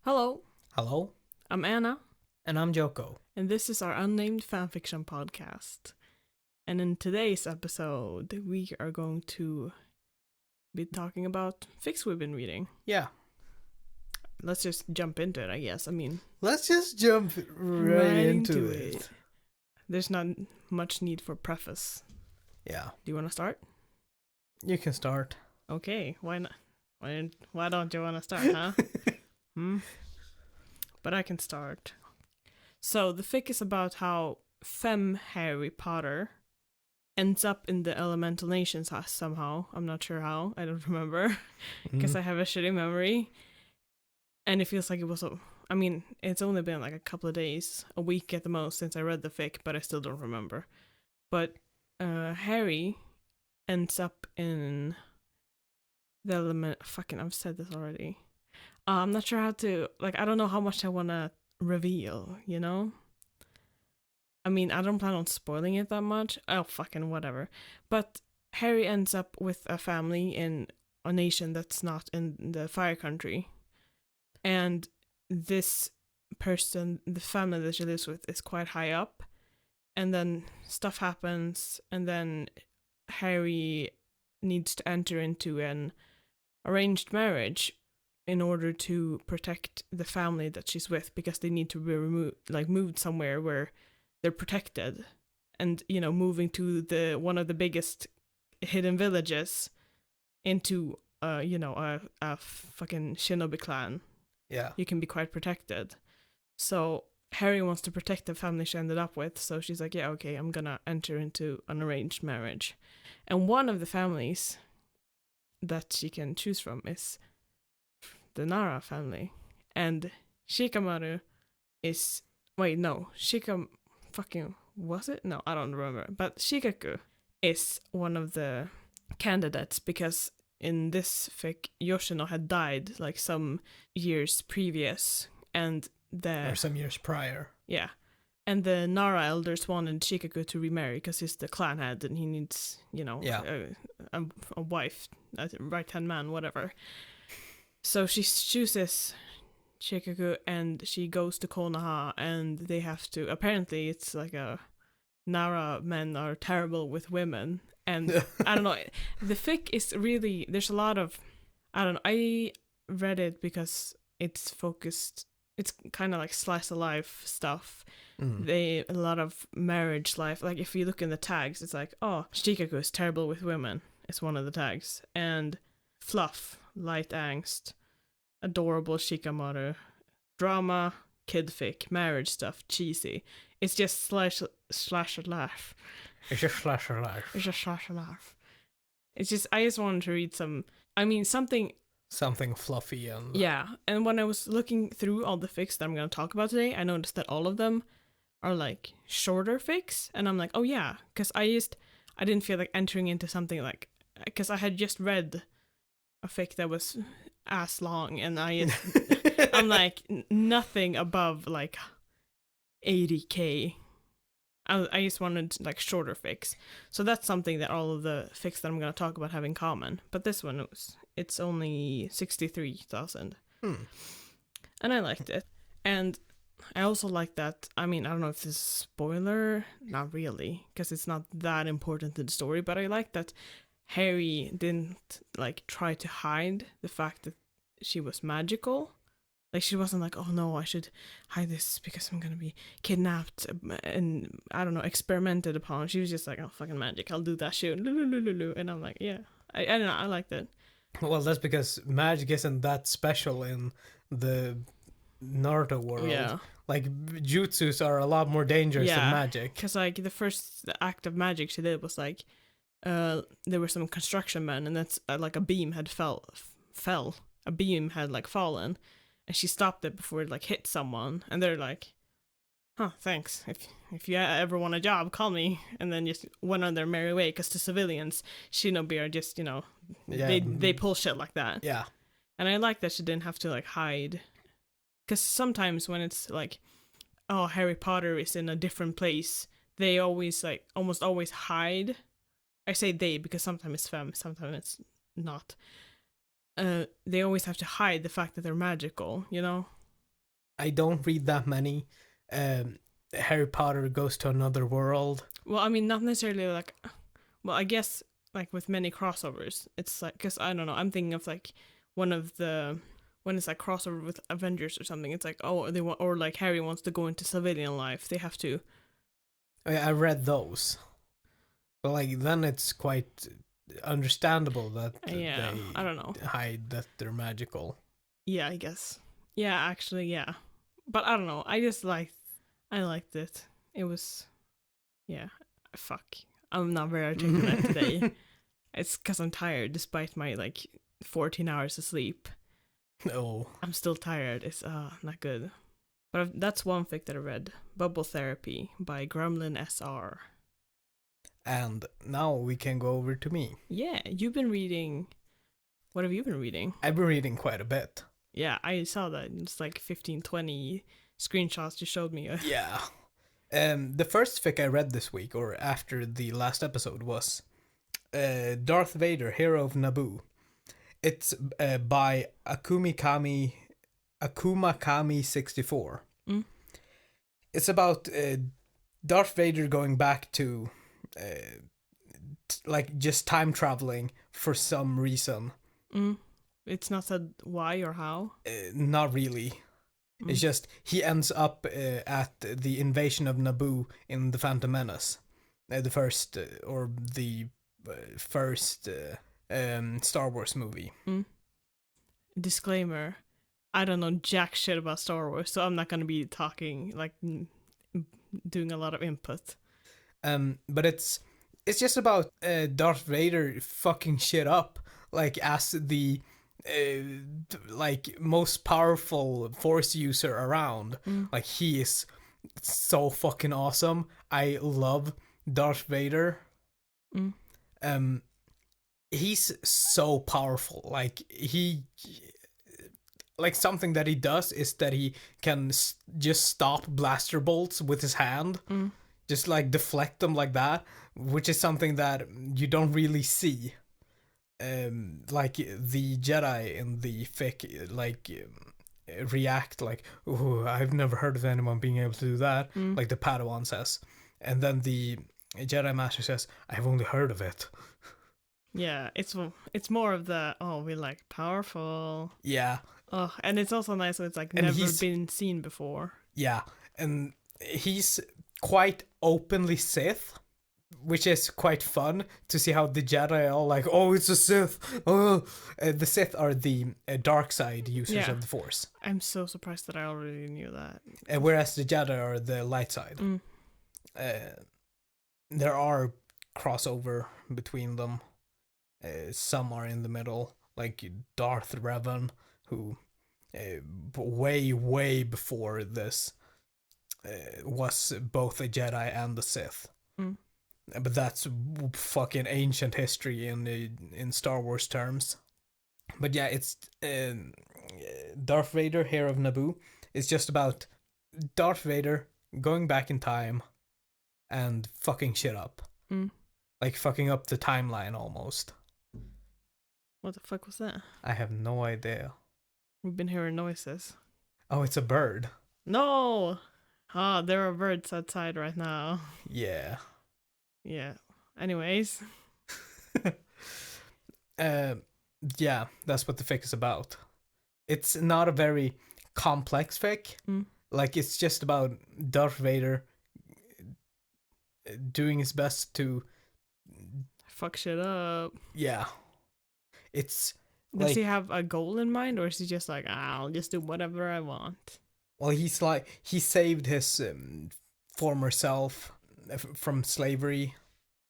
Hello, Hello, I'm Anna, and I'm Joko. and this is our unnamed fanfiction podcast. And in today's episode, we are going to be talking about fics we've been reading. Yeah, Let's just jump into it, I guess. I mean, let's just jump right into it. There's not much need for preface. Yeah, Do you want to start? you can start. Okay, why not? Why don't you want to start, huh? But I can start. So the fic is about how femme Harry Potter ends up in the elemental nations somehow. I'm not sure how. I don't remember because I have a shitty memory. And it feels like it was it's only been like a couple of days, a week at the most since I read the fic, but I still don't remember. But Harry ends up in the element. Fucking, I've said this already. I'm not sure how to, I don't know how much I want to reveal, you know? I mean, I don't plan on spoiling it that much. Oh, fucking whatever. But Harry ends up with a family in a nation that's not in the Fire Country. And this person, the family that she lives with, is quite high up. And then stuff happens, and then Harry needs to enter into an arranged marriage in order to protect the family that she's with, because they need to be moved somewhere where they're protected. And, you know, moving to one of the biggest hidden villages into a fucking shinobi clan. Yeah. You can be quite protected. So Harry wants to protect the family she ended up with, so she's like, yeah, okay, I'm gonna enter into an arranged marriage. And one of the families that she can choose from is the Nara family. And Shikamaru is... Wait, no. Was it? No, I don't remember. But Shikaku is one of the candidates, because in this fic, Yoshino had died like some years previous, and Or some years prior. Yeah. And the Nara elders wanted Shikaku to remarry because he's the clan head and he needs, a wife, a right-hand man, whatever. So she chooses Shikaku and she goes to Konoha, and they have to... Apparently, it's like Nara men are terrible with women. And I don't know, the fic is really... There's a lot of... I don't know, I read it because it's focused... It's kind of like slice of life stuff. A lot of marriage life. Like, if you look in the tags, it's like, oh, Shikaku is terrible with women. It's one of the tags. And fluff, light angst, adorable Shikamaru, drama, kid fic, marriage stuff, cheesy. It's just slash laugh. It's just slash or life. It's just slash laugh. It's just, I just wanted to read something fluffy and... Yeah, and when I was looking through all the fics that I'm going to talk about today, I noticed that all of them are like shorter fics, and I'm like, oh yeah, because I didn't feel like entering into something like... Because I had just read a fic that was ass long, and I'm like, nothing above like 80k. I just wanted like shorter fics. So that's something that all of the fics that I'm going to talk about have in common. But this one, it's only 63,000. And I liked it. And I also like that, I mean, I don't know if this is a spoiler, not really, because it's not that important to the story, but I like that Harry didn't like try to hide the fact that she was magical. Like, she wasn't like, oh no, I should hide this because I'm gonna be kidnapped and, I don't know, experimented upon. She was just like, oh, fucking magic, I'll do that shit. And I'm like, yeah, I don't know, I liked it. Well, that's because magic isn't that special in the Naruto world. Yeah. Like, jutsus are a lot more dangerous than magic. Because, like, the first act of magic she did was, like, there were some construction men, and that's, like, a beam had fell. A beam had, like, fallen. And she stopped it before it, like, hit someone. And they're like, huh, thanks. If you ever want a job, call me. And then just went on their merry way. Because to civilians, shinobi are just, they pull shit like that. Yeah. And I like that she didn't have to, like, hide. Because sometimes when it's, like, oh, Harry Potter is in a different place, they always, like, almost always hide. I say they because sometimes it's femme, sometimes it's not. They always have to hide the fact that they're magical, you know? I don't read that many. Harry Potter goes to another world. Well, I mean, not necessarily like. Well, I guess like with many crossovers, it's like because I don't know. I'm thinking of like one of the when it's like crossover with Avengers or something. It's like oh they want or like Harry wants to go into civilian life. They have to. I read those, but like then it's quite understandable that Yeah, they I don't know. hide that they're magical. Yeah, I guess. Yeah, actually, yeah. But I don't know. I liked it. It was, yeah. Fuck. I'm not very articulate today. It's because I'm tired, despite my like 14 hours of sleep. Oh, I'm still tired. It's not good. But that's one fic that I read. Bubble Therapy by GremlinSR. and now we can go over to me. Yeah, you've been reading. What have you been reading? I've been reading quite a bit. Yeah, I saw that. It's like 15, 20 screenshots you showed me. Yeah. The first fic I read this week, or after the last episode, was Darth Vader, Hero of Naboo. It's by Akumakami64. Mm. It's about Darth Vader going back to like just time traveling for some reason. Mm. It's not said why or how. Not really. It's just he ends up at the invasion of Naboo in the Phantom Menace, the first Star Wars movie. Disclaimer: I don't know jack shit about Star Wars, so I'm not gonna be talking like doing a lot of input. But it's just about Darth Vader fucking shit up, like as the like most powerful Force user around. Like he is so fucking awesome. I love Darth Vader. He's so powerful. Like something that he does is that he can just stop blaster bolts with his hand. Just like deflect them like that, which is something that you don't really see. Like the Jedi in the fic, like react like, "Oh, I've never heard of anyone being able to do that." Like the Padawan says, and then the Jedi Master says, "I've only heard of it." Yeah, it's more of the we like powerful. Yeah. Oh, and it's also nice that it's like never been seen before. Yeah, and he's quite openly Sith, which is quite fun to see how the Jedi are all like, "Oh, it's a Sith." Oh, the Sith are the dark side users of the Force. I'm so surprised that I already knew that. Whereas the Jedi are the light side. There are crossover between them. Some are in the middle, like Darth Revan, who way before this was both a Jedi and a Sith. But that's fucking ancient history in Star Wars terms. But yeah, it's Darth Vader, Hero of Naboo. It's just about Darth Vader going back in time and fucking shit up. Like fucking up the timeline almost. What the fuck was that? I have no idea. We've been hearing noises. Oh, it's a bird. No! Ah, there are birds outside right now. Yeah. Yeah. Anyways. Yeah, that's what the fic is about. It's not a very complex fic. Like, it's just about Darth Vader doing his best to fuck shit up. Yeah. It's Does he have a goal in mind, or is he just like, I'll just do whatever I want? Well, he's like, he saved his former self from slavery,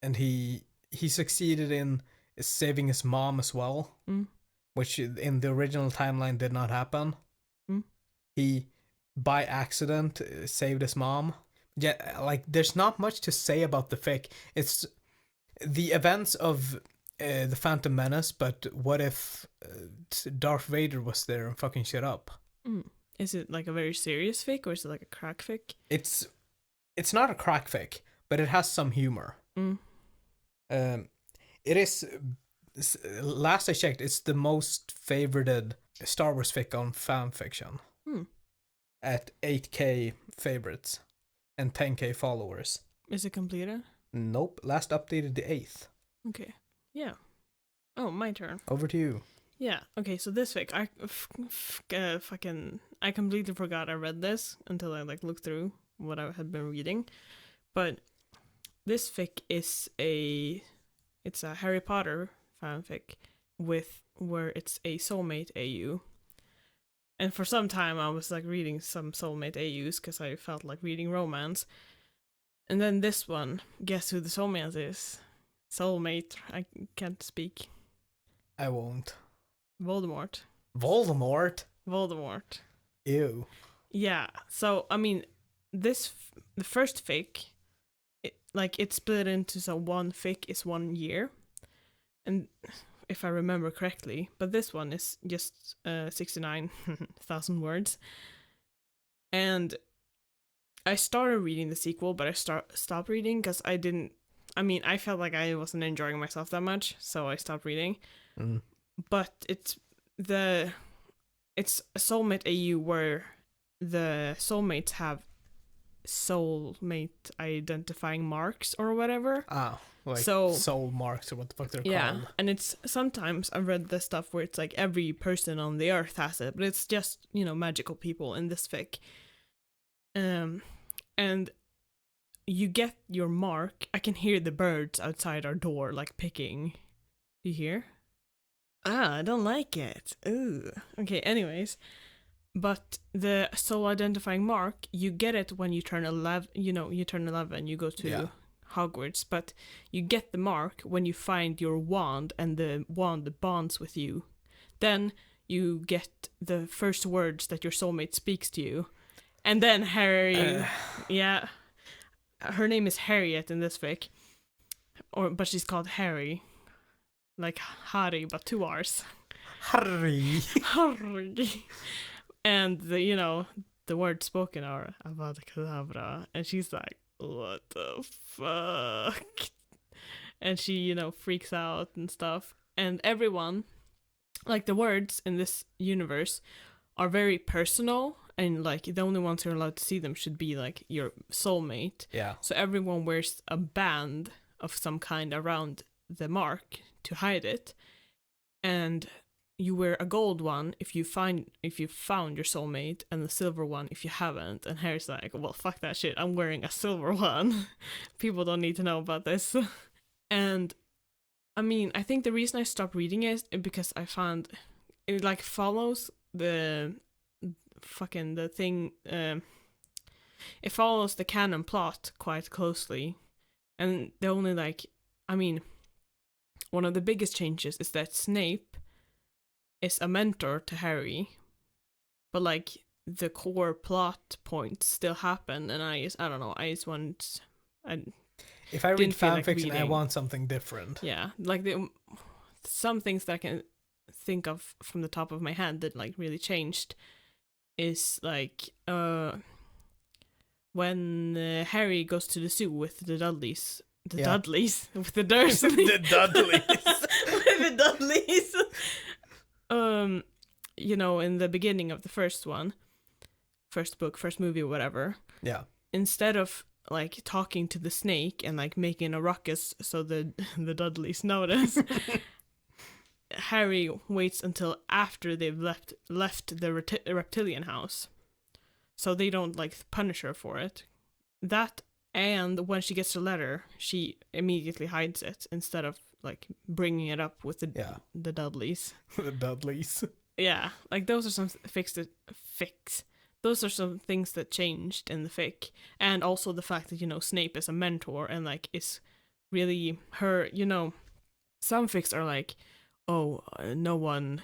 and he succeeded in saving his mom as well, which in the original timeline did not happen. He, by accident, saved his mom. Yeah, like, there's not much to say about the fic. It's the events of the Phantom Menace, but what if Darth Vader was there and fucking shit up? Is it like a very serious fic, or is it like a crack fic? It's not a crack fic, but it has some humor. It is, last I checked, it's the most favorited Star Wars fic on fan fiction. at 8K favorites and 10K followers. Is it completed? Nope. Last updated the 8th. Okay. Yeah. Oh, my turn. Over to you. Yeah. Okay. So this fic, I completely forgot I read this until I like looked through what I had been reading, but this fic is it's a Harry Potter fanfic where it's a soulmate AU. And for some time I was like reading some soulmate AUs because I felt like reading romance. And then this one, guess who the soulmate is? Soulmate, I can't speak. I won't. Voldemort. Voldemort? Voldemort. Ew. Yeah, so, I mean, the first fic, it's split into, so one fic is 1 year. And if I remember correctly, but this one is just 69,000 words. And I started reading the sequel, but I stopped reading because I felt like I wasn't enjoying myself that much, so I stopped reading. Mm. But it's a soulmate AU where the soulmates have soulmate identifying marks or whatever. Ah, like so, soul marks or what the fuck they're called. Yeah, and it's sometimes I've read the stuff where it's like every person on the earth has it, but it's just, magical people in this fic. And you get your mark. I can hear the birds outside our door, like picking. Do you hear? I don't like it. Ooh. Okay, anyways. But the soul identifying mark, you get it when you turn 11, you turn 11, you go to Hogwarts, but you get the mark when you find your wand and the wand bonds with you. Then you get the first words that your soulmate speaks to you. And then Harry, her name is Harriet in this fic, but she's called Harry, like Harry, but 2 R's. Harry. Harry. And the words spoken are Avada Kedavra, and she's like, what the fuck? And she, freaks out and stuff. And everyone, like the words in this universe, are very personal. And, like, the only ones who are allowed to see them should be, like, your soulmate. Yeah. So everyone wears a band of some kind around the mark to hide it. And you wear a gold one if you found your soulmate, and the silver one if you haven't. And Harry's like, well, fuck that shit. I'm wearing a silver one. People don't need to know about this. And, I mean, I think the reason I stopped reading it is because I found it, like, follows the thing, it follows the canon plot quite closely, and the only, one of the biggest changes is that Snape is a mentor to Harry, but, like, the core plot points still happen, and I don't know, if I read fanfiction, I want something different. Yeah, like, some things that I can think of from the top of my head that, like, really changed is, like, when Harry goes to the zoo with the Dudleys. Dudleys? With the Dursley. The Dudleys. With the Dudleys. In the beginning of the first book, first movie, or whatever. Yeah. Instead of, like, talking to the snake and, like, making a ruckus so the Dudleys notice, Harry waits until after they've left the reptilian house, so they don't, like, punish her for it. That, and when she gets the letter, she immediately hides it instead of, like, bringing it up with the Dudleys. The Dudleys. Yeah, like, those are some those are some things that changed in the fic, and also the fact that Snape is a mentor and, like, is really her. Some fics are like, oh, no one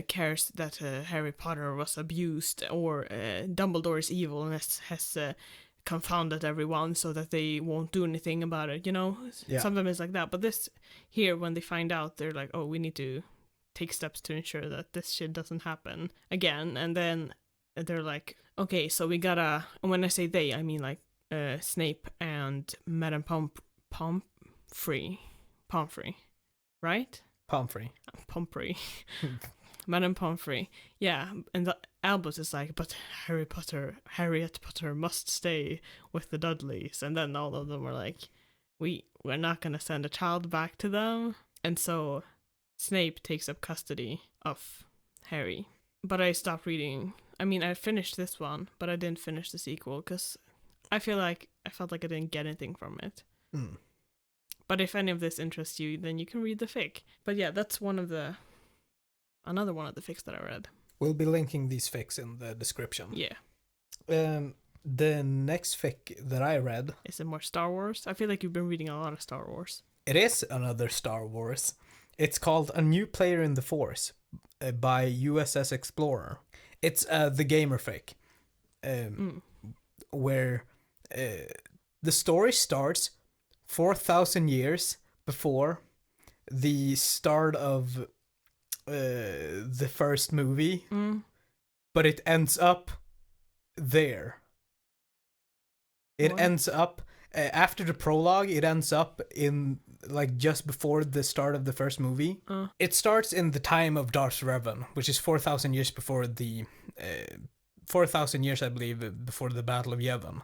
cares that Harry Potter was abused, or Dumbledore is evil and has confounded everyone so that they won't do anything about it, Yeah. Sometimes it's like that. But this here, when they find out, they're like, oh, we need to take steps to ensure that this shit doesn't happen again. And then they're like, okay, so we gotta, and when I say they, I mean, like, Snape and Madame Pomfrey, right? Pomfrey. Pomfrey. Madame Pomfrey. Yeah, and Albus is like, but Harriet Potter must stay with the Dudleys. And then all of them are like, we're not going to send a child back to them. And so Snape takes up custody of Harry. But I stopped reading. I mean, I finished this one, but I didn't finish the sequel because I felt like I didn't get anything from it. Mm. But if any of this interests you, then you can read the fic. But yeah, that's another one of the fics that I read. We'll be linking these fics in the description. Yeah. The next fic that I read... Is it more Star Wars? I feel like you've been reading a lot of Star Wars. It is another Star Wars. It's called A New Player in the Force by USSExplorer. It's the gamer fic. Where the story starts 4,000 years before the start of the first movie, but it ends up there. It ends up after the prologue. It ends up in like just before the start of the first movie. It starts in the time of Darth Revan, which is 4,000 years before the 4,000 years, I believe, before the Battle of Yavin.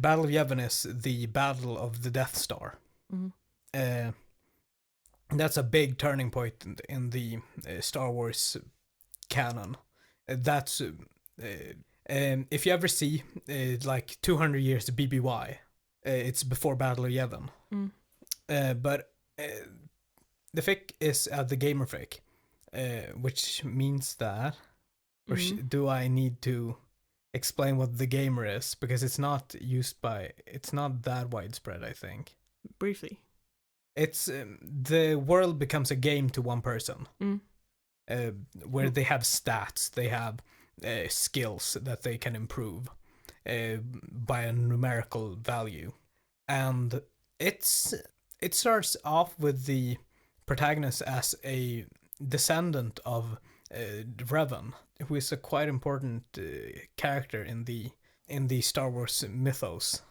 Battle of Yavin is the Battle of the Death Star. That's a big turning point in the Star Wars canon. That's if you ever see like 200 years to BBY, it's before Battle of Yavin. But the fic is the gamer fic, which means that, or do I need to explain what the gamer is? Because it's not that widespread, I think. Briefly. It's the world becomes a game to one person, where they have stats, they have skills that they can improve by a numerical value, and it starts off with the protagonist as a descendant of Revan, who is a quite important character in the Star Wars mythos.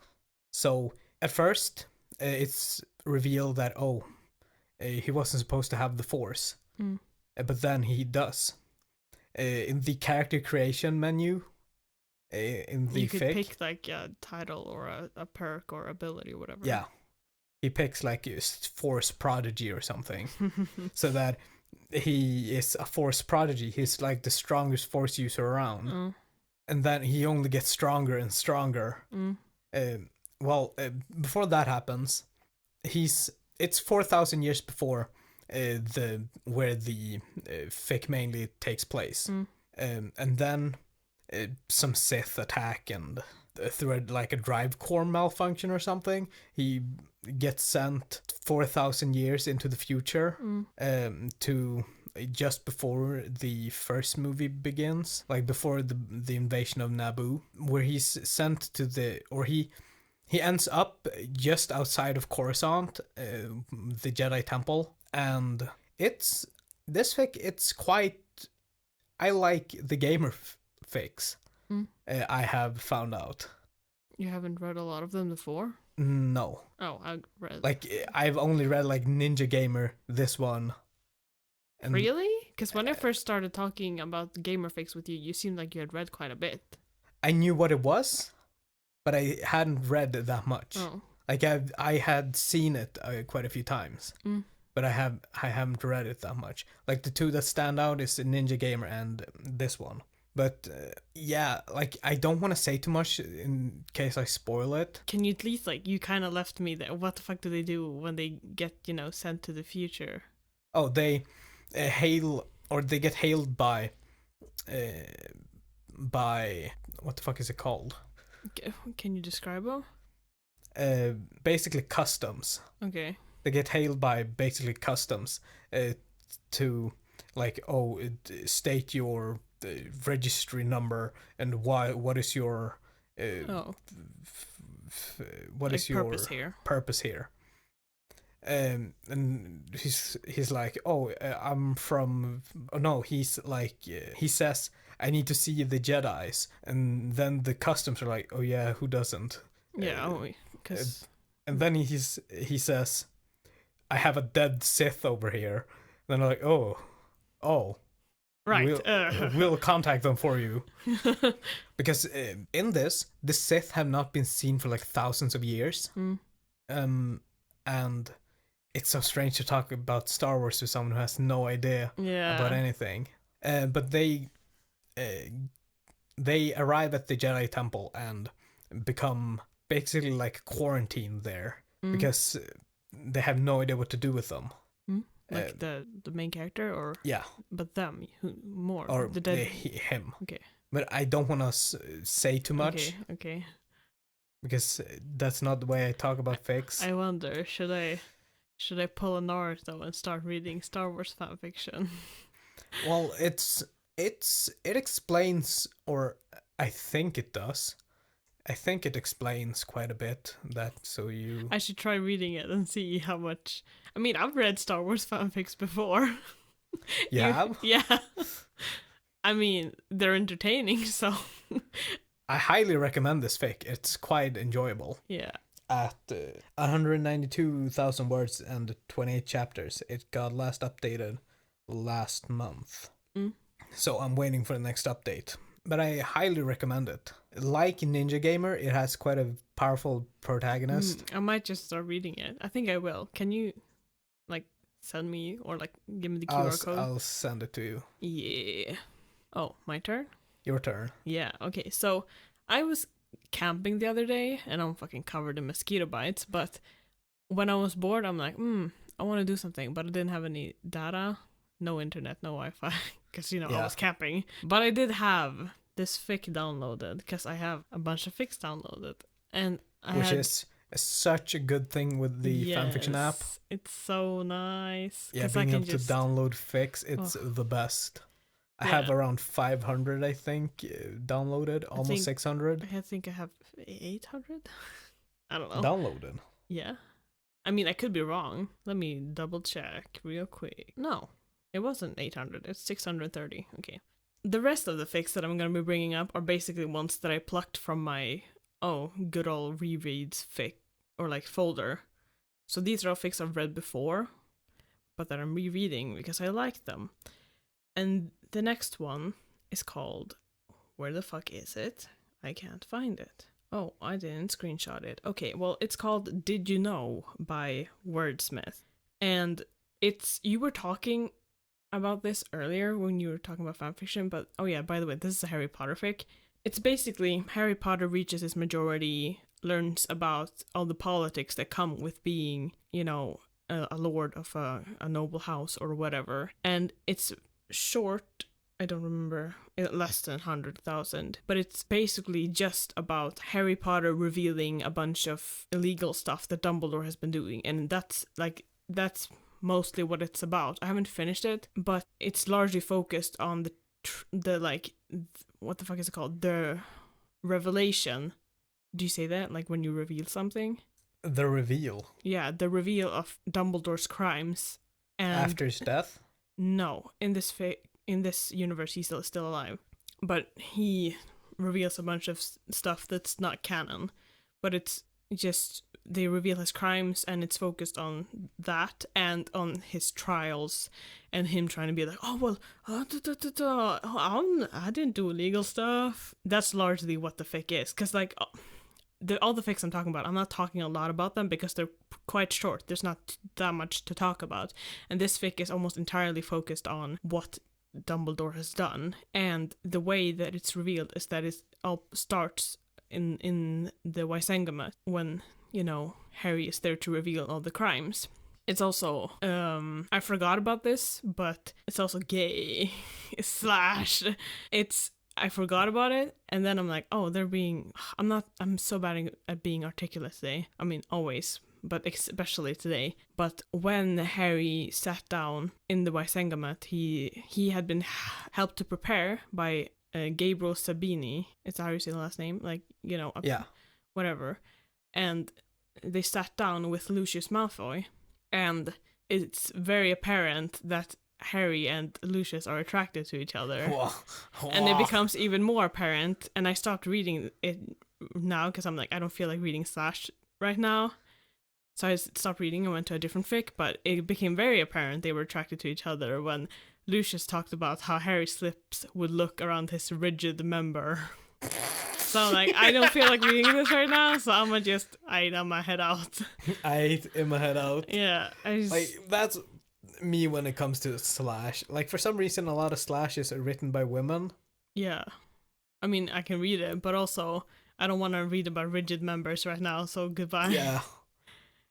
So at first, it's revealed that he wasn't supposed to have the Force, but then he does. In the character creation menu, in the you could fic, pick like a title or a perk or ability or whatever. Yeah, he picks like a Force prodigy or something, so that he is a Force prodigy. He's like the strongest Force user around, and then he only gets stronger and stronger. Before that happens, it's 4,000 years before where the fic mainly takes place, and then some Sith attack, and through like a drive core malfunction or something, he gets sent 4,000 years into the future, to just before the first movie begins, like before the invasion of Naboo, where he's sent to he ends up just outside of Coruscant, the Jedi Temple, and this fic, it's quite... I like the gamer fics. I have found out. You haven't read a lot of them before? No. Oh, I read... Like, I've only read, like, Ninja Gamer, this one. And really? Because when I first started talking about gamer fics with you, you seemed like you had read quite a bit. I knew what it was, but I hadn't read it that much. Oh. Like, I had seen it quite a few times, but I haven't read it that much. Like, the two that stand out is Ninja Gamer and this one. But, yeah, like, I don't want to say too much in case I spoil it. Can you at least, like, you kind of left me there. What the fuck do they do when they get, sent to the future? Oh, they they get hailed by, what the fuck is it called? Can you describe them? Basically customs. Okay. They get hailed by basically customs to, like, state your registry number and what is your what is your purpose here. And he's like, I'm from... Oh, no, he's like, he says, I need to see the Jedis. And then the customs are like, oh yeah, who doesn't? Yeah, because... and then he says, I have a dead Sith over here. And then they're like, oh. Right. We'll contact them for you. Because in this, the Sith have not been seen for like thousands of years. And it's so strange to talk about Star Wars to someone who has no idea about anything. But they arrive at the Jedi Temple and become basically like quarantined there because they have no idea what to do with them. Like the main character, or but them who more or the dead him. Okay, but I don't want to say too much. Okay. Because that's not the way I talk about fics. I wonder, should I pull a Naruto and start reading Star Wars fanfiction? Well, it explains, or I think it does. I think it explains quite a bit I should try reading it and see how much. I mean, I've read Star Wars fanfics before. Yeah. Yeah. I mean, they're entertaining, so. I highly recommend this fic. It's quite enjoyable. Yeah. At 192,000 words and 28 chapters. It got last updated last month. So I'm waiting for the next update. But I highly recommend it. Like Ninja Gamer, it has quite a powerful protagonist. I might just start reading it. I think I will. Can you, like, send me or, like, give me the QR code? I'll send it to you. Yeah. Oh, my turn? Your turn. Yeah, okay. So, I was camping the other day, and I'm fucking covered in mosquito bites, but when I was bored, I'm like, I want to do something, but I didn't have any data, no internet, no Wi-Fi, because, I was camping. But I did have this fic downloaded, because I have a bunch of fics downloaded, and Which is such a good thing with the fanfiction app. It's so nice. Yeah, being able to download fics, it's the best. I have around 500, I think, downloaded, almost 600. I think I have 800. I don't know. Downloaded. Yeah. I mean, I could be wrong. Let me double check real quick. No, it wasn't 800. It's 630. Okay. The rest of the fics that I'm going to be bringing up are basically ones that I plucked from my, good old rereads fic, or like folder. So these are all fics I've read before, but that I'm rereading because I like them. And the next one is called, where the fuck is it? I can't find it. Oh, I didn't screenshot it. Okay, well, it's called Did You Know by WyrdSmith. And you were talking about this earlier when you were talking about fanfiction, but oh yeah, by the way, this is a Harry Potter fic. It's basically Harry Potter reaches his majority, learns about all the politics that come with being, a lord of a noble house or whatever. And it's short, I don't remember, less than 100,000, but it's basically just about Harry Potter revealing a bunch of illegal stuff that Dumbledore has been doing, and that's mostly what it's about. I haven't finished it, but it's largely focused on what the fuck is it called? The revelation. Do you say that? Like when you reveal something? The reveal. Yeah, the reveal of Dumbledore's crimes. And after his death? No, in this universe he's still alive, but he reveals a bunch of stuff that's not canon, but it's just they reveal his crimes, and it's focused on that and on his trials and him trying to be like, I didn't do illegal stuff. That's largely what the fic is, because like all the fics I'm talking about, I'm not talking a lot about them because they're quite short. There's not that much to talk about. And this fic is almost entirely focused on what Dumbledore has done. And the way that it's revealed is that it all starts in the Wisengamat when, Harry is there to reveal all the crimes. It's also, I forgot about this, but it's also gay / I forgot about it, and then I'm like, I'm so bad at being articulate today. I mean, always, but especially today. But when Harry sat down in the Wisengamat, he had been helped to prepare by Gabriel Sabini. It's how you say the last name, whatever. And they sat down with Lucius Malfoy, and it's very apparent that Harry and Lucius are attracted to each other. Whoa. And it becomes even more apparent, and I stopped reading it now because I'm like, I don't feel like reading / right now, so I stopped reading and went to a different fic. But it became very apparent they were attracted to each other when Lucius talked about how Harry's lips would look around his rigid member. So I'm like, I don't feel like reading this right now, so I'm gonna just my head out. my head out. Yeah, like that's me when it comes to slash. Like for some reason, a lot of slashes are written by women. Yeah, I mean I can read it, but also I don't want to read about rigid members right now. So goodbye. Yeah.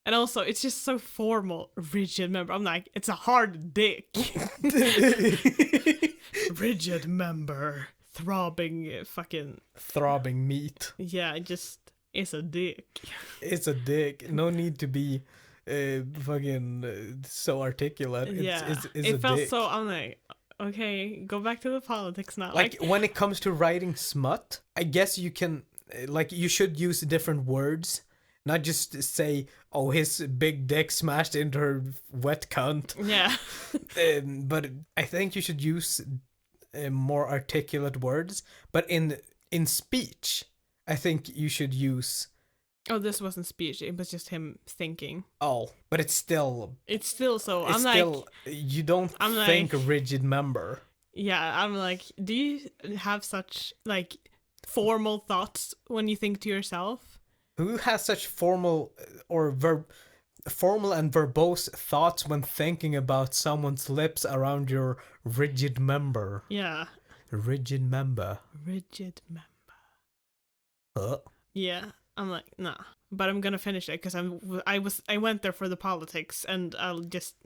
And also, it's just so formal, rigid member. I'm like, it's a hard dick. Rigid member. Throbbing meat. Yeah, it's a dick. It's a dick. No need to be so articulate. It's it a felt dick. so, I'm like, okay, go back to the politics now. Like when it comes to writing smut, I guess you can, you should use different words. Not just say, oh, his big dick smashed into her wet cunt. Yeah. But I think you should use more articulate words. But in speech, I think you should use... Oh, this wasn't speech. It was just him thinking. Oh, but it's still so... You don't think a rigid member. Yeah, I'm like, do you have such, formal thoughts when you think to yourself? Who has such formal and verbose thoughts when thinking about someone's lips around your rigid member? Yeah. Rigid member. Yeah, I'm like, nah. But I'm gonna finish it because I went there for the politics, and I'll just,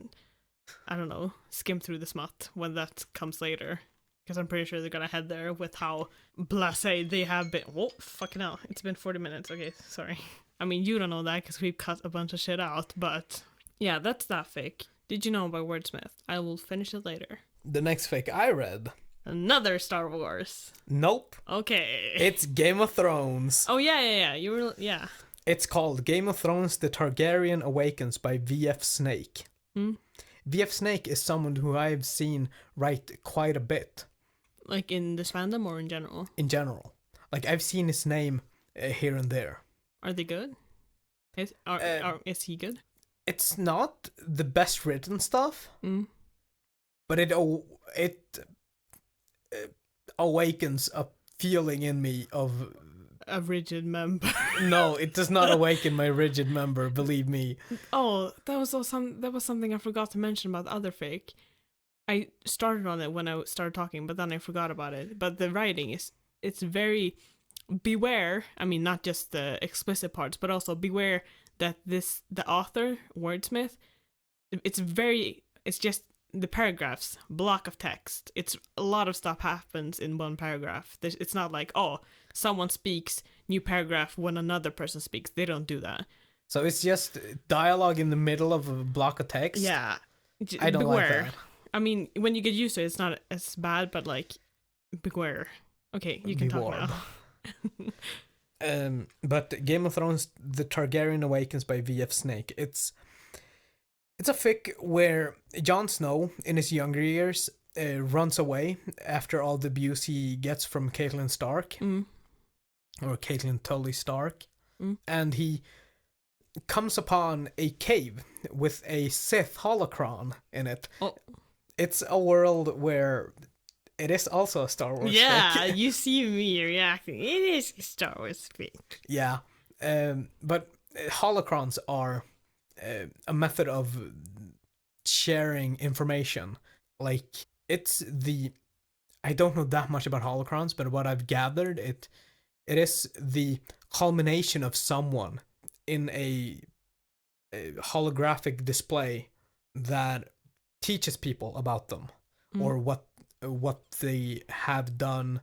I don't know, skim through the smut when that comes later. Because I'm pretty sure they're gonna head there with how blasé they have been. Oh, fucking hell. It's been 40 minutes. Okay, sorry. I mean, you don't know that because we've cut a bunch of shit out, but yeah, that's that fic. Did you know about WyrdSmith? I will finish it later. The next fic I read. Another Star Wars. Nope. Okay. It's Game of Thrones. Oh, yeah. Yeah. It's called Game of Thrones The Targaryen Awakens by VFSNAKE. VFSNAKE is someone who I've seen write quite a bit. Like in this fandom or in general? In general. Like, I've seen his name here and there. Are they good? Is he good? It's not the best written stuff, but it awakens a feeling in me of... A rigid member. No, it does not awaken my rigid member, believe me. Oh, that was something I forgot to mention about the other fic. I started on it when I started talking, but then I forgot about it. But the writing it's very beware. I mean, not just the explicit parts, but also beware that the author, WyrdSmith, it's just the paragraphs, block of text. It's a lot of stuff happens in one paragraph. It's not like, oh, someone speaks, new paragraph when another person speaks. They don't do that. So it's just dialogue in the middle of a block of text? Yeah. I don't like that. I mean, when you get used to it, it's not as bad, but beware. Okay, you can talk now. But Game of Thrones, The Targaryen Awakens by VFSNAKE. It's a fic where Jon Snow, in his younger years, runs away after all the abuse he gets from Catelyn Stark. Or Catelyn Tully Stark. And he comes upon a cave with a Sith holocron in it. Oh. It's a world where it is also a Star Wars fic. You see me reacting. It is a Star Wars fic. Yeah. But holocrons are a method of sharing information. Like, I don't know that much about holocrons, but what I've gathered, it is the culmination of someone in a holographic display that teaches people about them or what they have done,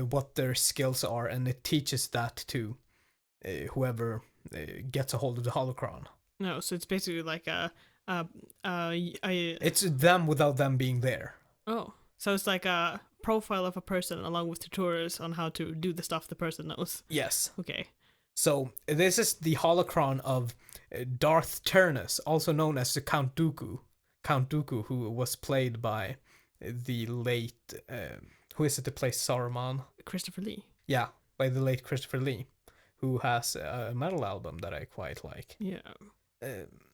what their skills are, and it teaches that to whoever gets a hold of the holocron. No, so it's basically like it's them without them being there. Oh, so it's like a profile of a person along with tutorials on how to do the stuff the person knows. Yes. Okay. So this is the holocron of Darth Turnus, also known as the Count Dooku. Count Dooku, who was played by the late... who is it to play Saruman? Christopher Lee. Yeah, by the late Christopher Lee, who has a metal album that I quite like. Yeah.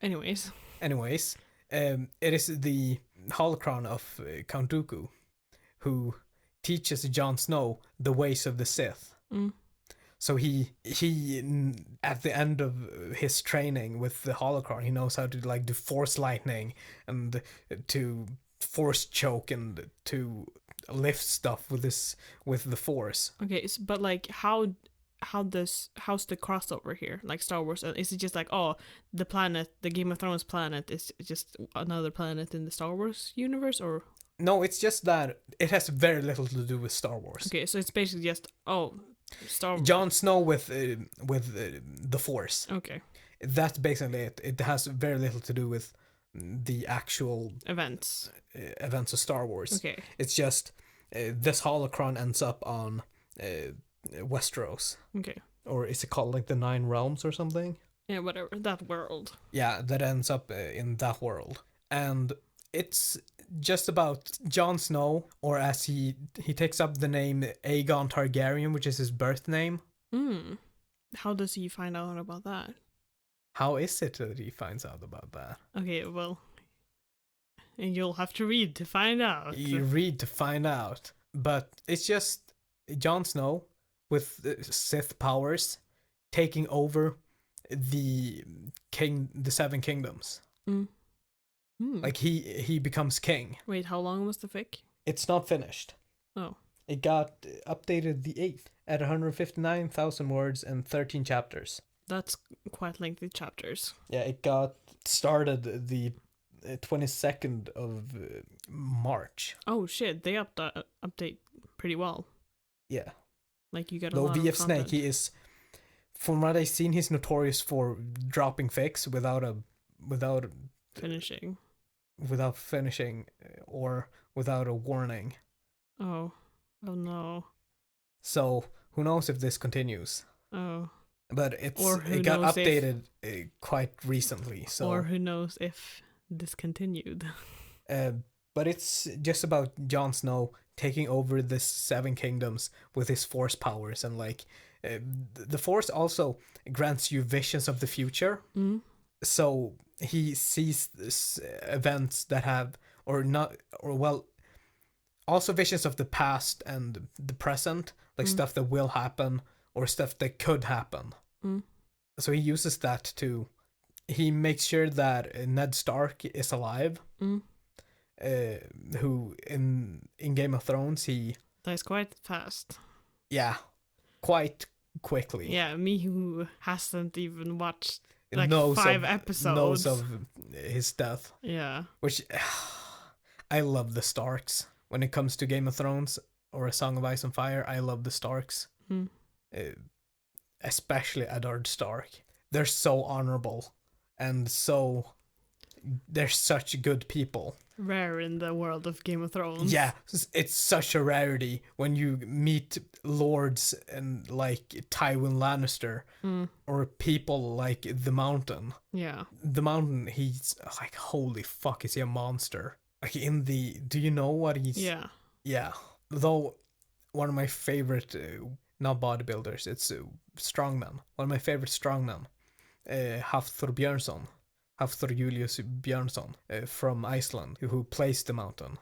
Anyways. It is the holocron of Count Dooku, who teaches Jon Snow the ways of the Sith. So he at the end of his training with the holocron, he knows how to like do force lightning and to force choke and to lift stuff with the force. Okay, but like how's the crossover here? Like Star Wars, is it just like, oh, the Game of Thrones planet is just another planet in the Star Wars universe, or? No, it's just that it has very little to do with Star Wars. Okay, so it's basically just Star Wars. Jon Snow with the Force. Okay. That's basically it. It has very little to do with the actual events of Star Wars. Okay. It's just this holocron ends up on Westeros. Okay. Or is it called like the Nine Realms or something? Yeah, whatever. That world. Yeah, that ends up in that world. And it's just about Jon Snow, or as he takes up the name Aegon Targaryen, which is his birth name. How does he find out about that? How is it that he finds out about that? Okay, well, and you'll have to read to find out. You read to find out. But it's just Jon Snow with Sith powers taking over the Seven Kingdoms. Like he becomes king. Wait, how long was the fic? It's not finished. Oh. It got updated the 8th at 159,000 words and 13 chapters. That's quite lengthy chapters. Yeah, it got started the 22nd of March. Oh shit, they update pretty well. Yeah. Like you get a lot of content. VFSNAKE, he is, from what I've seen, he's notorious for dropping fics without finishing or without a warning. Oh no. So who knows if this continues? Oh. But it got updated quite recently. So or who knows if this continued. But it's just about Jon Snow taking over the Seven Kingdoms with his force powers, and like the force also grants you visions of the future. So he sees events that have also visions of the past and the present, like stuff that will happen or stuff that could happen. So he uses that he makes sure that Ned Stark is alive, who in Game of Thrones he dies quite fast. Yeah, quite quickly. Yeah, me who hasn't even watched like 5 episodes knows of his death. Yeah. Which I love the Starks. When it comes to Game of Thrones or A Song of Ice and Fire, I love the Starks. Especially Eddard Stark. They're so honorable and they're such good people. Rare in the world of Game of Thrones. Yeah, it's such a rarity when you meet lords and like Tywin Lannister or people like the Mountain. Yeah. The Mountain, he's like, holy fuck, is he a monster? Like do you know what he's... Yeah. Yeah. Though one of my favorite, not bodybuilders, it's strongmen. One of my favorite strongmen, Hafthor Björnsson. Hafthor Julius Björnsson from Iceland, who plays the Mountain.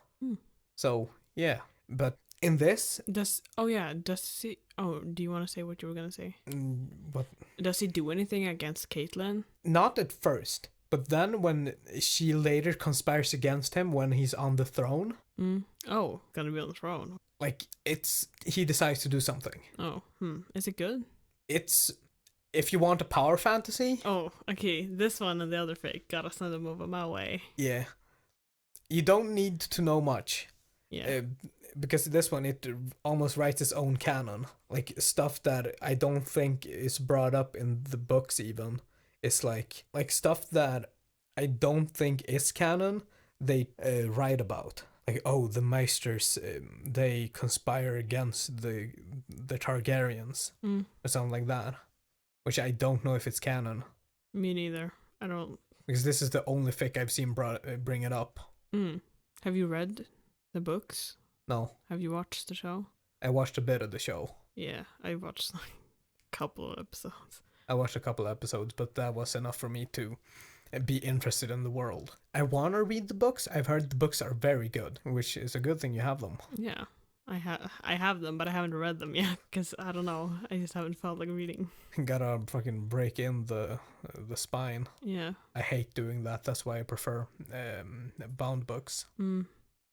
So, yeah. But in this... do you want to say what you were going to say? What? Does he do anything against Caitlyn? Not at first. But then when she later conspires against him when he's on the throne... Oh, gonna be on the throne. Like, he decides to do something. Oh, is it good? It's... If you want a power fantasy... Oh, okay. This one and the other fake. Gotta send them over my way. Yeah. You don't need to know much. Yeah. Because this one, it almost writes its own canon. Like, stuff that I don't think is brought up in the books even. It's like stuff that I don't think is canon, they write about. Like, oh, the Maesters, they conspire against the Targaryens. Or something like that. Which I don't know if it's canon. Me neither. I don't... Because this is the only fic I've seen bring it up. Have you read the books? No. Have you watched the show? I watched a bit of the show. Yeah, I watched like a couple of episodes. I watched a couple of episodes, but that was enough for me to be interested in the world. I want to read the books. I've heard the books are very good, which is a good thing you have them. Yeah, I have them, but I haven't read them yet because I don't know. I just haven't felt like reading. Gotta fucking break in the spine. Yeah. I hate doing that. That's why I prefer bound books.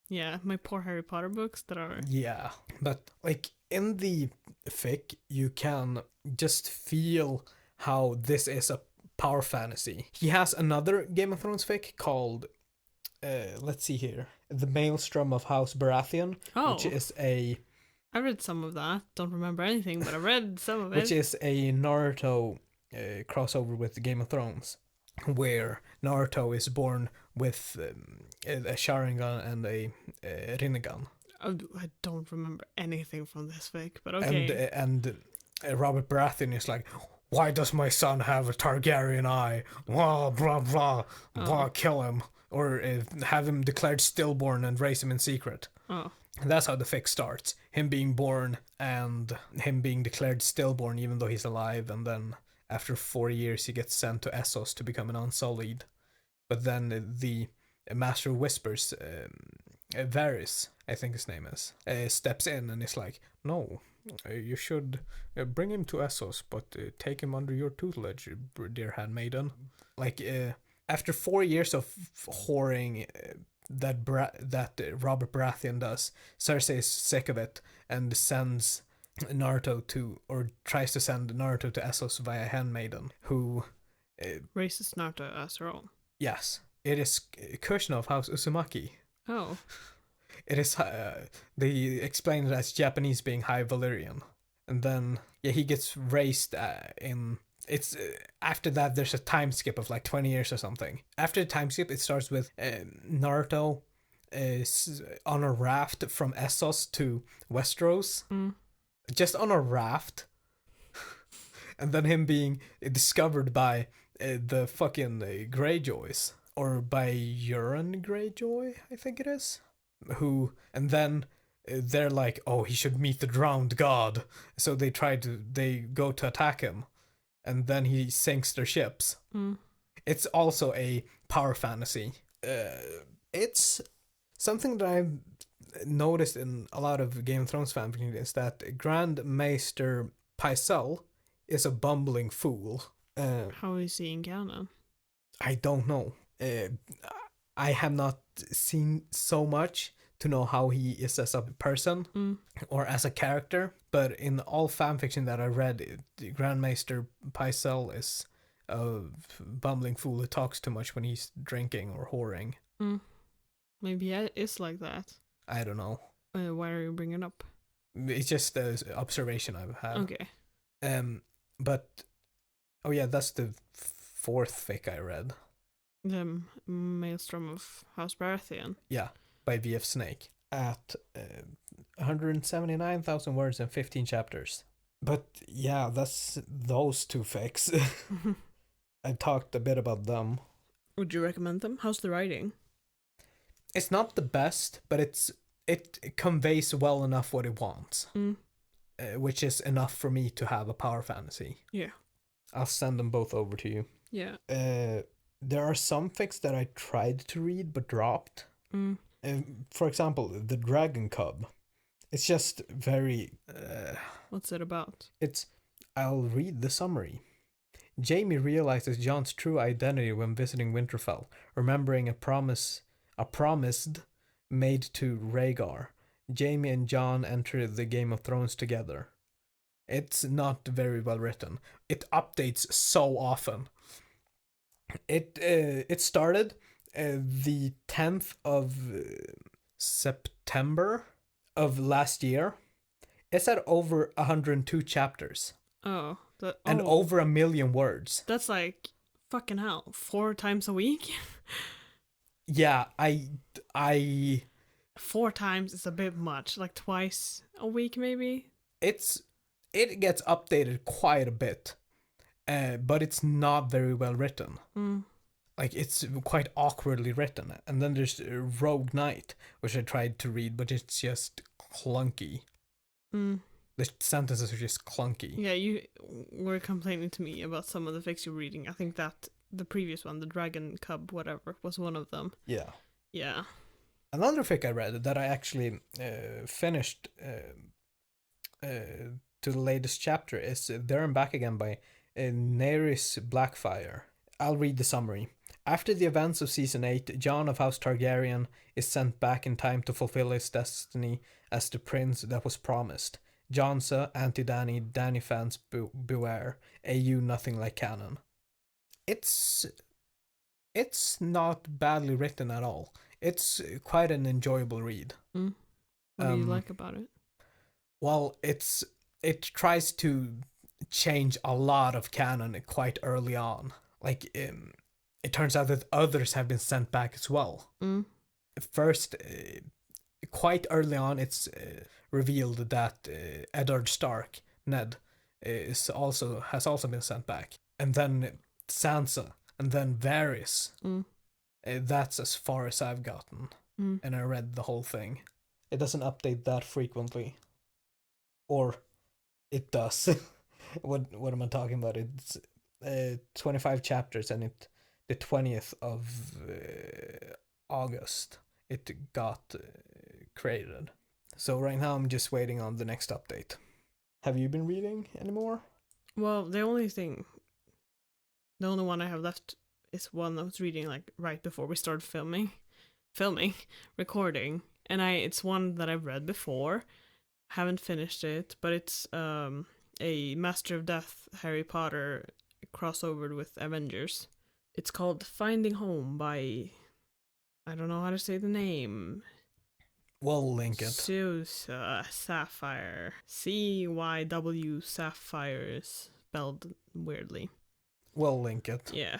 Yeah, my poor Harry Potter books that are... Yeah, but like in the fic, you can just feel how this is a power fantasy. He has another Game of Thrones fic called, let's see here, The Maelstrom of House Baratheon, which is a... I read some of that. Don't remember anything, but I read some of it. Which is a Naruto crossover with Game of Thrones, where Naruto is born with a Sharingan and a Rinnegan. I don't remember anything from this fic, but okay. And Robert Baratheon is like, why does my son have a Targaryen eye? Blah, blah, blah, blah, kill him. Or have him declared stillborn and raise him in secret. Oh. And that's how the fic starts. Him being born and him being declared stillborn even though he's alive. And then after 4 years he gets sent to Essos to become an Unsullied. But then the Master of Whispers, Varys, I think his name is, steps in and is like, no, you should bring him to Essos, but take him under your tutelage, dear handmaiden. Like, after 4 years of whoring that Robert Baratheon does, Cersei is sick of it and sends Naruto to, or tries to send Naruto to Essos via handmaiden, who... raises Naruto as her own. Yes. It is Kushna of House Uzumaki. Oh. It is, they explain it as Japanese being High Valyrian. And then, yeah, he gets raised in... It's after that there's a time skip of like 20 years or something. After the time skip, it starts with Naruto is on a raft from Essos to Westeros. Just on a raft. And then him being discovered by the fucking Greyjoys. Or by Euron Greyjoy, I think it is. Who, and then they're like, oh, he should meet the drowned god. So they go to attack him. And then he sinks their ships. It's also a power fantasy. It's something that I've noticed in a lot of Game of Thrones fanfiction is that Grand Maester Pycelle is a bumbling fool. How is he in canon? I don't know. I have not seen so much to know how he is as a person or as a character, but in all fanfiction that I read, Grand Maester Pycelle is a bumbling fool who talks too much when he's drinking or whoring. Maybe it is like that. I don't know. Why are you bringing it up? It's just an observation I've had. Okay. But oh yeah, that's the fourth fic I read. The Maelstrom of House Baratheon. Yeah, by VFSNAKE at 179,000 words and 15 chapters. But yeah, that's those two fics. I talked a bit about them. Would you recommend them? How's the writing? It's not the best, but it conveys well enough what it wants. Which is enough for me to have a power fantasy. Yeah. I'll send them both over to you. Yeah. There are some fics that I tried to read but dropped. For example, The Dragon Cub. It's just very... What's it about? I'll read the summary. Jaime realizes Jon's true identity when visiting Winterfell, remembering a promise made to Rhaegar. Jaime and Jon enter the Game of Thrones together. It's not very well written. It updates so often. It started the 10th of September of last year. It's at over 102 chapters. Oh. And over 1 million words. That's like, fucking hell, 4 times a week? Yeah, I 4 times is a bit much. Like twice a week, maybe? It gets updated quite a bit. But it's not very well written. Like, it's quite awkwardly written. And then there's Rogue Knight, which I tried to read, but it's just clunky. The sentences are just clunky. Yeah, you were complaining to me about some of the fics you're reading. I think that the previous one, the Dragon Cub, whatever, was one of them. Yeah. Yeah. Another fic I read that I actually finished to the latest chapter is There and Back Again by Naerys Blackfyre. I'll read the summary. After the events of Season 8, Jon of House Targaryen is sent back in time to fulfill his destiny as the prince that was promised. Jonsa, Anti-Dany, Dany fans beware. AU nothing like canon. It's not badly written at all. It's quite an enjoyable read. What do you like about it? Well, it tries to change a lot of canon quite early on. Like, it turns out that others have been sent back as well. First, quite early on, it's revealed that Eddard Stark, Ned, has also been sent back. And then Sansa, and then Varys. That's as far as I've gotten. And I read the whole thing. It doesn't update that frequently. Or it does. What am I talking about? It's 25 chapters, and the 20th of August it got created. So right now I'm just waiting on the next update. Have you been reading anymore? Well, the only one I have left is one I was reading like right before we started recording, and it's one that I've read before. Haven't finished it, but it's a Master of Death Harry Potter crossover with Avengers. It's called Finding Home by, I don't know how to say the name. We'll link it. Cywsaphyre. CYW Sapphire is spelled weirdly. We'll link it. Yeah.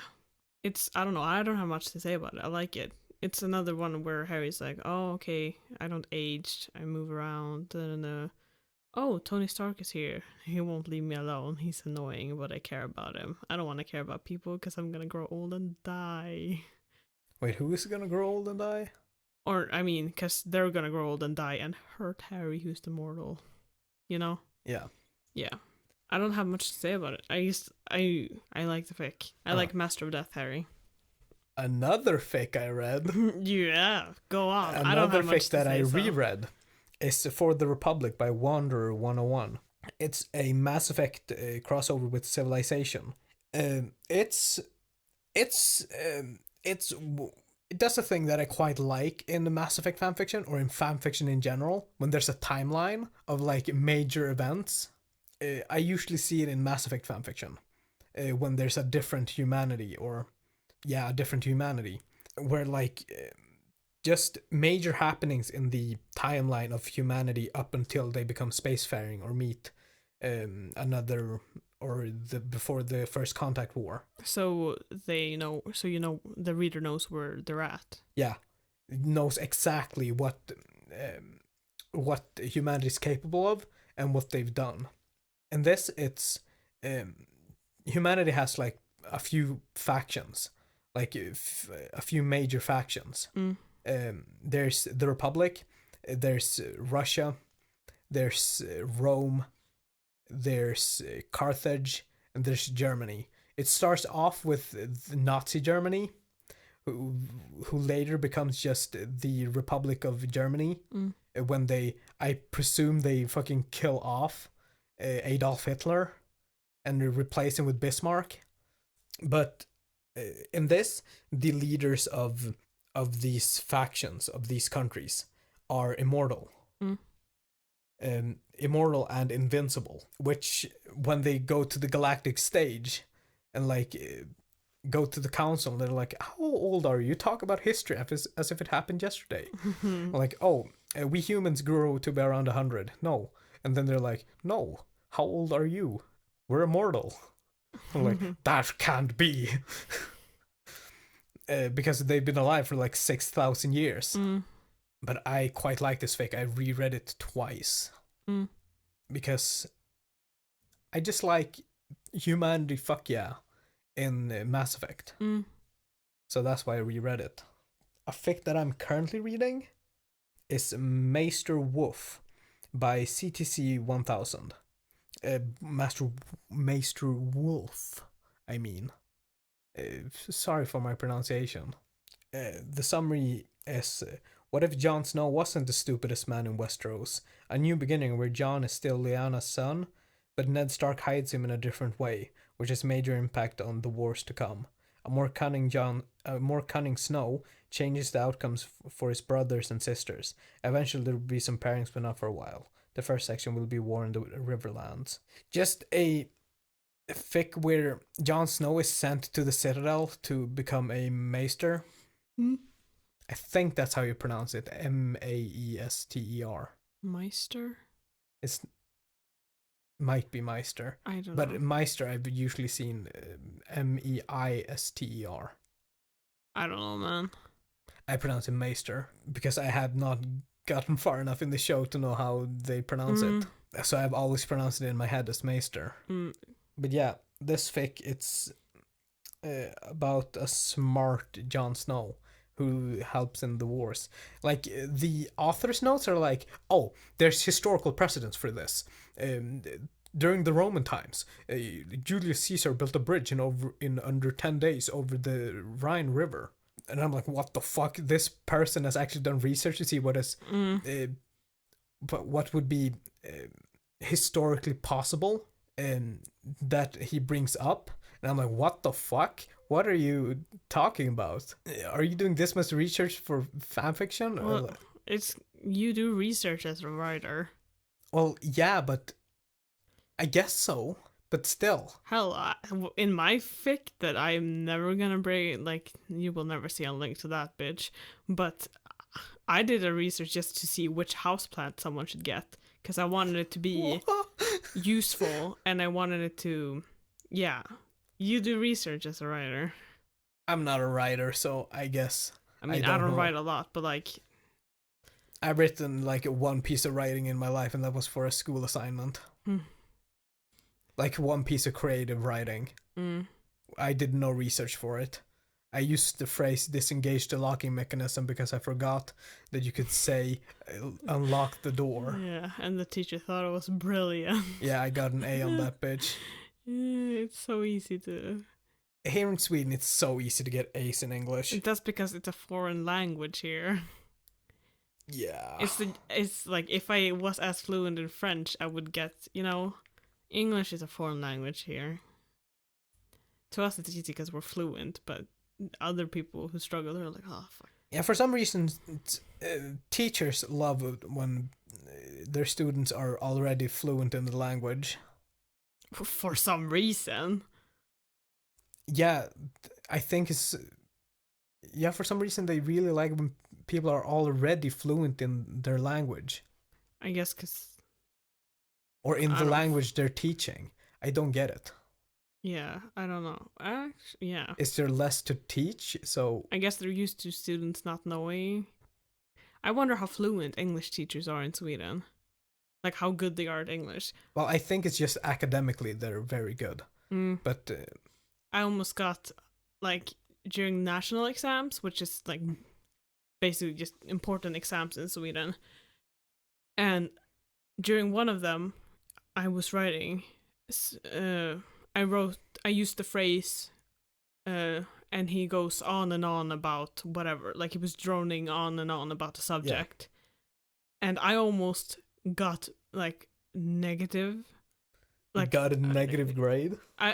I don't know, I don't have much to say about it. I like it. It's another one where Harry's like, oh, okay, I don't age, I move around, and oh, Tony Stark is here. He won't leave me alone. He's annoying, but I care about him. I don't want to care about people because I'm gonna grow old and die. Wait, who is gonna grow old and die? Or, I mean, because they're gonna grow old and die and hurt Harry, who's the mortal. You know? Yeah. Yeah. I don't have much to say about it. I like the fic. I like Master of Death Harry. Another fic I read. Yeah, go on. Another I don't have much fic that I so. reread is For the Republic by Wanderer 101. It's a Mass Effect crossover with Civilization. It does a thing that I quite like in the Mass Effect fanfiction, or in fanfiction in general, when there's a timeline of like major events. I usually see it in Mass Effect fanfiction, when there's a different humanity, where like just major happenings in the timeline of humanity up until they become spacefaring or meet before the First Contact War. So the reader knows where they're at. Yeah, knows exactly what humanity is capable of and what they've done. In this, it's humanity has like a few factions, like a few major factions. There's the Republic, there's Russia, there's Rome, there's Carthage, and there's Germany. It starts off with Nazi Germany, who later becomes just the Republic of Germany, when I presume they fucking kill off Adolf Hitler and replace him with Bismarck. But in this, the leaders of these factions, of these countries, are immortal. Immortal and invincible, which when they go to the galactic stage and like go to the council, they're like, how old are you? Talk about history as if it happened yesterday. Like, oh, we humans grew to be around 100. No. And then they're like, no, how old are you? We're immortal. I'm like, that can't be. Because they've been alive for like 6,000 years. But I quite like this fic. I reread it twice. Because I just like humanity, fuck yeah, in Mass Effect. So that's why I reread it. A fic that I'm currently reading is Maester Wolf by CTC 1000. Maester Wolf, I mean. Sorry for my pronunciation. The summary is, what if Jon Snow wasn't the stupidest man in Westeros? A new beginning where Jon is still Lyanna's son, but Ned Stark hides him in a different way, which has major impact on the wars to come. A more cunning Snow changes the outcomes for his brothers and sisters. Eventually there will be some pairings, but not for a while. The first section will be War in the Riverlands. Just a fic where Jon Snow is sent to the Citadel to become a Maester. I think that's how you pronounce it. Maester. Meister? It's might be Maester. I don't know. But Maester I've usually seen Meister. I don't know, man. I pronounce it Maester because I have not gotten far enough in the show to know how they pronounce it. So I've always pronounced it in my head as Maester. But yeah, this fic, it's about a smart Jon Snow who helps in the wars. Like, the author's notes are like, oh, there's historical precedence for this. During the Roman times, Julius Caesar built a bridge in under 10 days over the Rhine River. And I'm like, what the fuck? This person has actually done research to see what is, but what would be historically possible, that he brings up. And I'm like, what the fuck? What are you talking about? Are you doing this much research for fanfiction? Well, you do research as a writer. Well, yeah, but I guess so. But still. Hell, in my fic that I'm never gonna bring, like, you will never see a link to that, bitch. But I did a research just to see which houseplant someone should get. Because I wanted it to be useful, and I wanted it to, yeah. You do research as a writer. I'm not a writer, so I guess. I mean, I don't write a lot, but like, I've written like one piece of writing in my life, and that was for a school assignment. Like one piece of creative writing. I did no research for it. I used the phrase disengage the locking mechanism because I forgot that you could say unlock the door. Yeah, and the teacher thought it was brilliant. Yeah, I got an A on that bitch. It's so easy to... Here in Sweden, it's so easy to get A's in English. That's because it's a foreign language here. Yeah. It's like, if I was as fluent in French, I would get, English is a foreign language here. To us, it's easy because we're fluent, but other people who struggle, they're like, oh, fuck. Yeah, for some reason, teachers love it when their students are already fluent in the language. For some reason. Yeah, I think it's... Yeah, for some reason they really like when people are already fluent in their language. I guess because... Or in the language they're teaching. I don't get it. Yeah, I don't know. Yeah. Is there less to teach? So... I guess they're used to students not knowing. I wonder how fluent English teachers are in Sweden. Like, how good they are at English. Well, I think it's just academically they're very good. But... I almost got, like, during national exams, which is, like, basically just important exams in Sweden. And during one of them, I was writing, I used the phrase, and he goes on and on about whatever. Like, he was droning on and on about the subject. Yeah. And I almost got, like, negative. Like, got a negative grade? I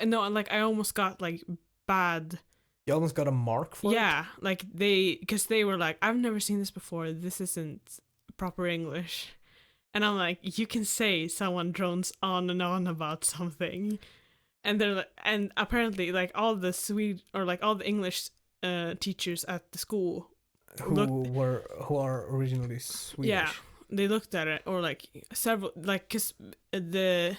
almost got, like, bad. You almost got a mark for it? Yeah, like, because they were like, I've never seen this before, this isn't proper English. And I'm like, you can say someone drones on and on about something. And they're like, and apparently, like, all the English teachers at the school who are originally Swedish. Yeah, they looked at it, or like several, like, because the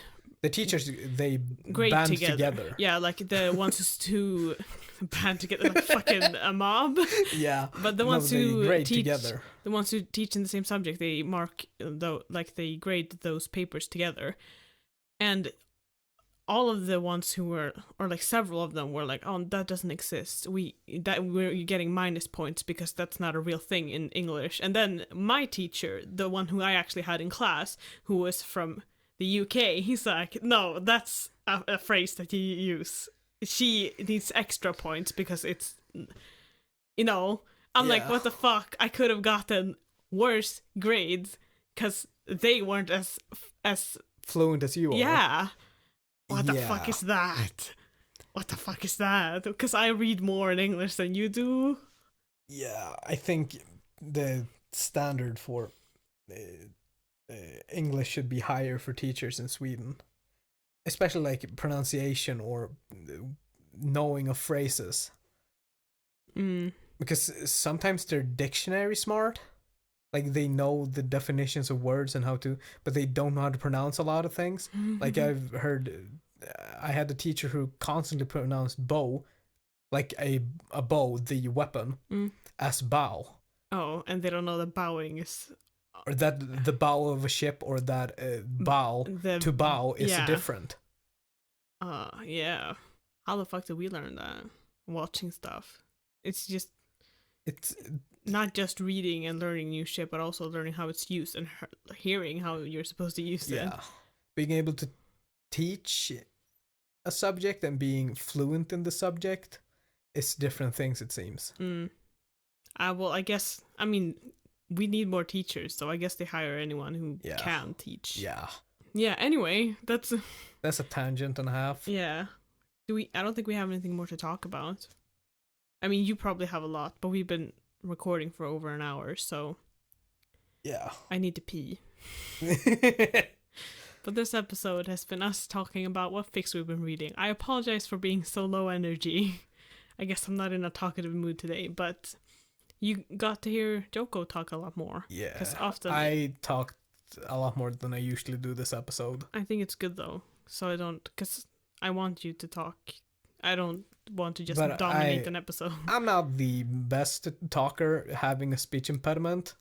teachers, they grade band together. Yeah, like the ones who band together, like fucking a mob. Yeah, but the ones who grade teach together. The ones who teach in the same subject, they mark they grade those papers together, and all of the ones who were, or like several of them were like, oh, that doesn't exist. We're getting minus points because that's not a real thing in English. And then my teacher, the one who I actually had in class, who was from the UK, he's like, no, that's a phrase that you use. she needs extra points because it's, you know, I'm like, what the fuck? I could have gotten worse grades because they weren't as fluent as you are. Yeah. What the fuck is that? What the fuck is that? Because I read more in English than you do. Yeah, I think the standard for English should be higher for teachers in Sweden. Especially like pronunciation or knowing of phrases. Because sometimes they're dictionary smart. Like they know the definitions of words and how to, but they don't know how to pronounce a lot of things. Like I've heard, I had a teacher who constantly pronounced bow, like a bow, the weapon, as bow. Oh, and they don't know that bowing is... Or that the bow of a ship or that bow to bow is different. Yeah. How the fuck did we learn that? Watching stuff. It's not just reading and learning new shit, but also learning how it's used and hearing how you're supposed to use it. Yeah. Being able to teach a subject and being fluent in the subject is different things, it seems. Well, I guess, I mean, we need more teachers, so I guess they hire anyone who can teach. Yeah. Yeah, anyway, that's a tangent and a half. Yeah. I don't think we have anything more to talk about. I mean, you probably have a lot, but we've been recording for over an hour, so... Yeah. I need to pee. But this episode has been us talking about what fics we've been reading. I apologize for being so low energy. I guess I'm not in a talkative mood today, but you got to hear Joko talk a lot more. Yeah. Because often... I talked a lot more than I usually do this episode. I think it's good, though. So I don't... Because I want you to talk. I don't want to just dominate an episode. I'm not the best talker having a speech impediment.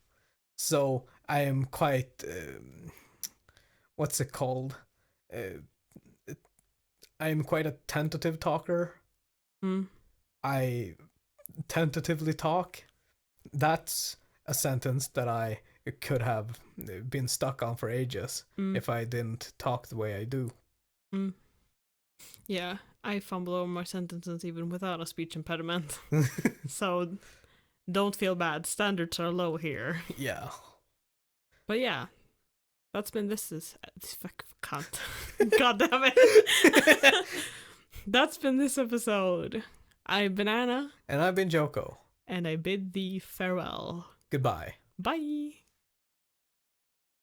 So I am quite... what's it called? I am quite a tentative talker. I tentatively talk. That's a sentence that I could have been stuck on for ages if I didn't talk the way I do. Yeah, I fumble over my sentences even without a speech impediment. So don't feel bad. Standards are low here. Yeah. But yeah, that's been this cunt. God damn it. That's been this episode. I've been Anna. And I've been Joko. And I bid thee farewell. Goodbye. Bye.